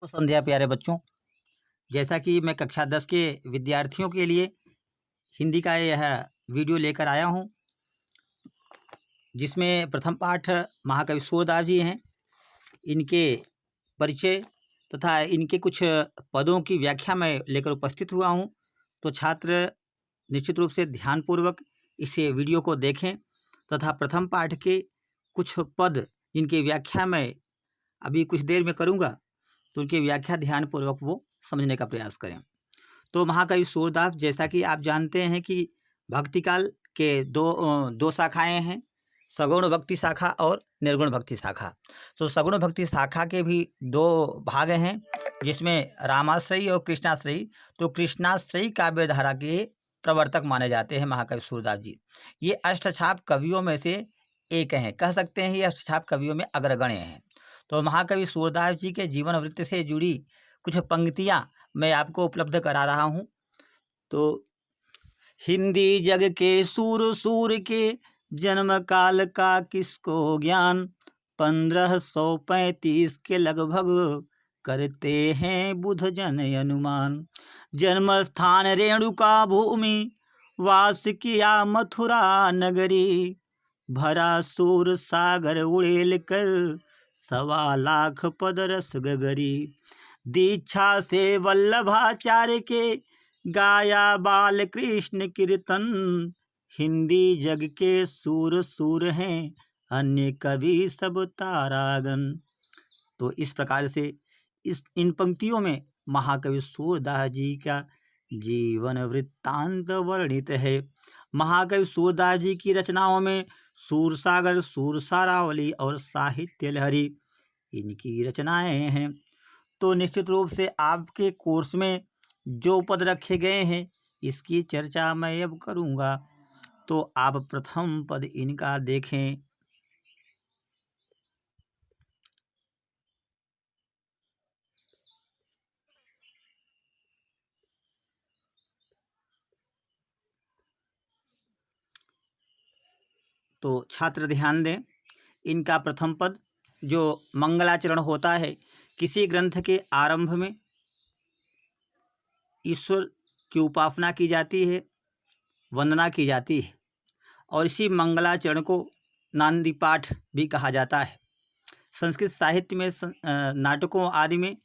तो संध्या प्यारे बच्चों, जैसा कि मैं कक्षा 10 के विद्यार्थियों के लिए हिंदी का यह वीडियो लेकर आया हूं, जिसमें प्रथम पाठ महाकवि सूरदास जी हैं। इनके परिचय तथा इनके कुछ पदों की व्याख्या मैं लेकर उपस्थित हुआ हूं। तो छात्र निश्चित रूप से ध्यानपूर्वक इस वीडियो को देखें तथा प्रथम पाठ के कुछ पद इनकी व्याख्या मैं अभी कुछ देर में करूंगा, तो उनकी व्याख्या ध्यानपूर्वक वो समझने का प्रयास करें। तो महाकवि सूरदास, जैसा कि आप जानते हैं कि भक्ति काल के दो शाखाएं हैं, सगुण भक्ति शाखा और निर्गुण भक्ति शाखा। तो सगुण भक्ति शाखा के भी दो भाग हैं, जिसमें रामाश्रयी और कृष्णाश्रयी। तो कृष्णाश्रयी काव्य धारा के प्रवर्तक माने जाते हैं महाकवि सूरदास जी। ये अष्टछाप कवियों में से एक हैं, कह सकते हैं ये अष्टछाप कवियों में अग्रगण्य हैं। तो महाकवि सूरदास जी के जीवन वृत्त से जुड़ी कुछ पंक्तियां मैं आपको उपलब्ध करा रहा हूं। तो हिंदी जग के सूर सूर के जन्म काल का किसको ज्ञान, 1535 के लगभग करते हैं बुध जन अनुमान। जन्म स्थान रेणुका भूमि, वास किया मथुरा नगरी, भरा सूर सागर उड़ेल कर 1.25 लाख पद रस गगरी। दीक्षा से वल्लभाचार्य के गाया बाल कृष्ण कीर्तन, हिंदी जग के सूर सूर हैं अन्य कवि सब तारागण। तो इस प्रकार से इन पंक्तियों में महाकवि सूरदास जी का जीवन वृत्तांत वर्णित है। महाकवि सूरदास जी की रचनाओं में सूरसागर, सूरसारावली और साहित्य लहरी इनकी रचनाएं हैं। तो निश्चित रूप से आपके कोर्स में जो पद रखे गए हैं, इसकी चर्चा मैं अब करूंगा। तो आप प्रथम पद इनका देखें। तो छात्र ध्यान दें, इनका प्रथम पद जो मंगलाचरण होता है, किसी ग्रंथ के आरंभ में ईश्वर की उपासना की जाती है, वंदना की जाती है, और इसी मंगलाचरण को नांदी पाठ भी कहा जाता है। संस्कृत साहित्य में नाटकों आदि में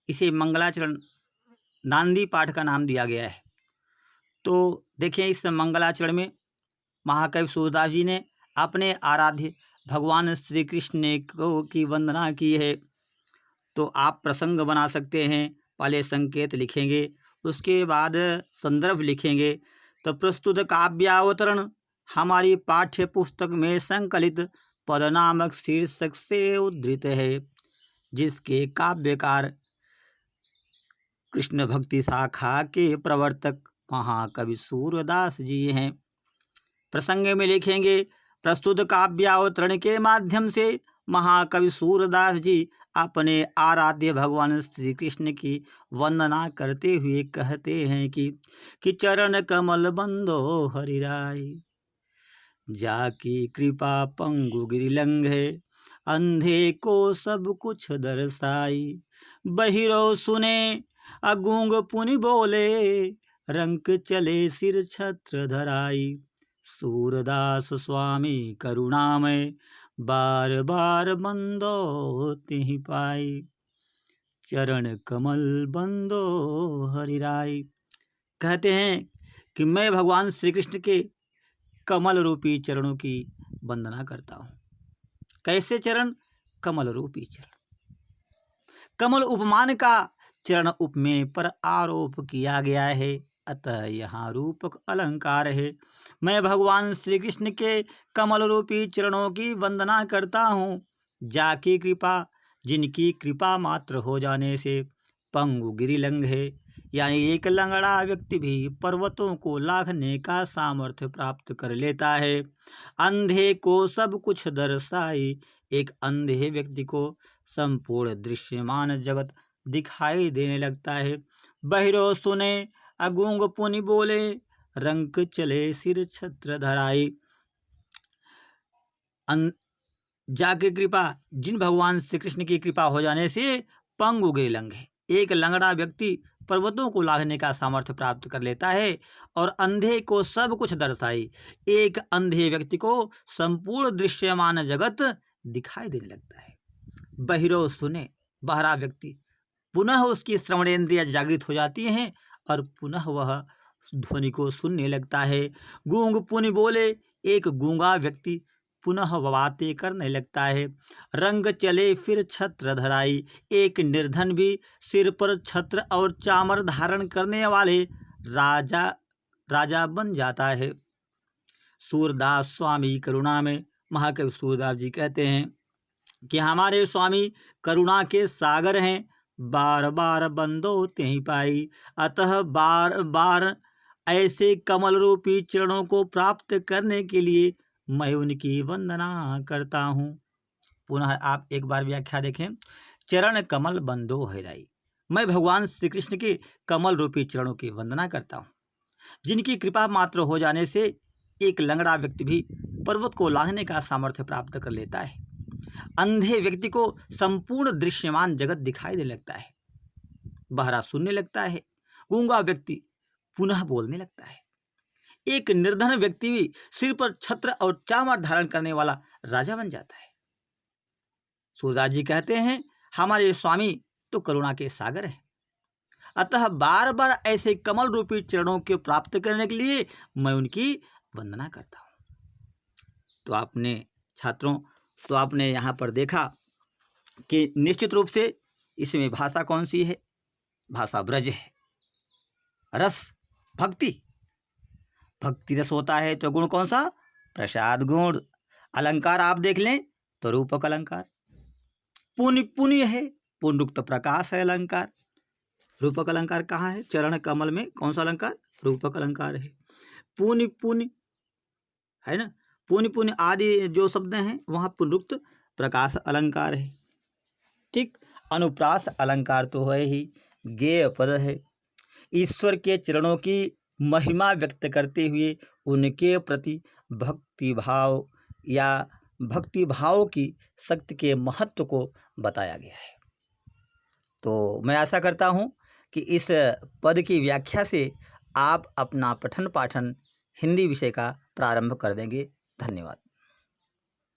इसे मंगलाचरण, नांदी पाठ का नाम दिया गया है। तो देखिए, इस मंगलाचरण में महाकवि सूरदास जी ने अपने आराध्य भगवान श्री कृष्ण को की वंदना की है। तो आप प्रसंग बना सकते हैं। पहले संकेत लिखेंगे, उसके बाद संदर्भ लिखेंगे। तो प्रस्तुत काव्यावतरण हमारी पाठ्य पुस्तक में संकलित पद नामक शीर्षक से उद्धृत है, जिसके काव्यकार कृष्ण भक्ति शाखा के प्रवर्तक महाकवि सूरदास जी हैं। प्रसंग में लिखेंगे, प्रस्तुत काव्यावतरण के माध्यम से महाकवि सूरदास जी अपने आराध्य भगवान श्री कृष्ण की वंदना करते हुए कहते हैं कि चरण कमल बंदो हरिराय, जाकी कृपा पंगु गिरिलंघे, अंधे को सब कुछ दर्शाई। बहिरो सुने अगूंग पुनि बोले, रंक चले सिर छत्र धराई। सूरदास स्वामी करुणामय, बार बार बंदो तिहि पाई। चरण कमल बंदो हरिराय। कहते हैं कि मैं भगवान श्री कृष्ण के कमल रूपी चरणों की वंदना करता हूँ। कैसे चरण? कमल रूपी चरण। कमल उपमान का चरण उपमेय पर आरोप किया गया है, अतः यहाँ रूपक अलंकार है। मैं भगवान श्री कृष्ण के कमल रूपी चरणों की वंदना करता हूँ, जाकी कृपा, जिनकी कृपा मात्र हो जाने से पंगु गिरिलंघे, यानी एक लंगड़ा व्यक्ति भी पर्वतों को लांघने का सामर्थ्य प्राप्त कर लेता है। अंधे को सब कुछ दर्शाई, एक अंधे व्यक्ति को संपूर्ण दृश्यमान जगत दिखाई देने लगता है। बहिरो सुने अगूंग पुनि बोले, रंक चले सिर छत्र धराई। जाके कृपा, जिन भगवान श्री कृष्ण की कृपा हो जाने से पंगु गिरिलंघ है। एक लंगड़ा व्यक्ति पर्वतों को लांघने का सामर्थ्य प्राप्त कर लेता है और अंधे को सब कुछ दर्शाई। एक अंधे व्यक्ति को संपूर्ण दृश्यमान जगत दिखाई देने लगता है। बहिरो सुने, बहरा व्यक्ति पुनः उसकी श्रवणेंद्रियां जागृत हो जाती हैं और पुनः वह ध्वनि को सुनने लगता है। गूंग पुनि बोले, एक गूंगा व्यक्ति पुनः बातें करने लगता है। रंग चले फिर छत्र धराई, एक निर्धन भी सिर पर छत्र और चामर धारण करने वाले राजा बन जाता है। सूरदास स्वामी करुणा में महाकवि सूरदास जी कहते हैं कि हमारे स्वामी करुणा के सागर हैं, बार बार बंदो तेहि पाई, अतः बार बार ऐसे कमल रूपी चरणों को प्राप्त करने के लिए मैं उनकी वंदना करता हूँ। पुनः आप एक बार व्याख्या देखें। चरण कमल बंदो हराई, मैं भगवान श्री कृष्ण के कमल रूपी चरणों की वंदना करता हूँ, जिनकी कृपा मात्र हो जाने से एक लंगड़ा व्यक्ति भी पर्वत को लांघने का सामर्थ्य प्राप्त कर लेता है। अंधे व्यक्ति को संपूर्ण दृश्यमान जगत दिखाई देने लगता है। बहरा सुनने लगता है। गूंगा व्यक्ति पुनः बोलने लगता है। एक निर्धन व्यक्ति भी सिर पर छत्र और चामर धारण करने वाला राजा बन जाता है। सूरदास जी कहते हैं हमारे स्वामी तो करुणा के सागर हैं, अतः बार बार ऐसे कमल रूपी चरणों के प्राप्त करने के लिए मैं उनकी वंदना करता हूँ। तो आपने यहाँ पर देखा कि निश्चित रूप से इसमें भाषा कौन सी है? भाषा ब्रज है। रस भक्ति रस होता है तो गुण कौन सा? प्रसाद गुण। अलंकार आप देख लें तो रूपक अलंकार। पुण्य है, पुनरुक्त प्रकाश है अलंकार। रूपक अलंकार कहाँ है? चरण कमल में कौन सा अलंकार? रूपक अलंकार है। पुण्य है ना, पुण्य आदि जो शब्द हैं वहाँ पुनरुक्त प्रकाश अलंकार है। ठीक, अनुप्रास अलंकार तो है ही, गेय पद है। ईश्वर के चरणों की महिमा व्यक्त करते हुए उनके प्रति भक्ति भाव की शक्ति के महत्व को बताया गया है। तो मैं आशा करता हूँ कि इस पद की व्याख्या से आप अपना पठन पाठन हिंदी विषय का प्रारंभ कर देंगे। धन्यवाद।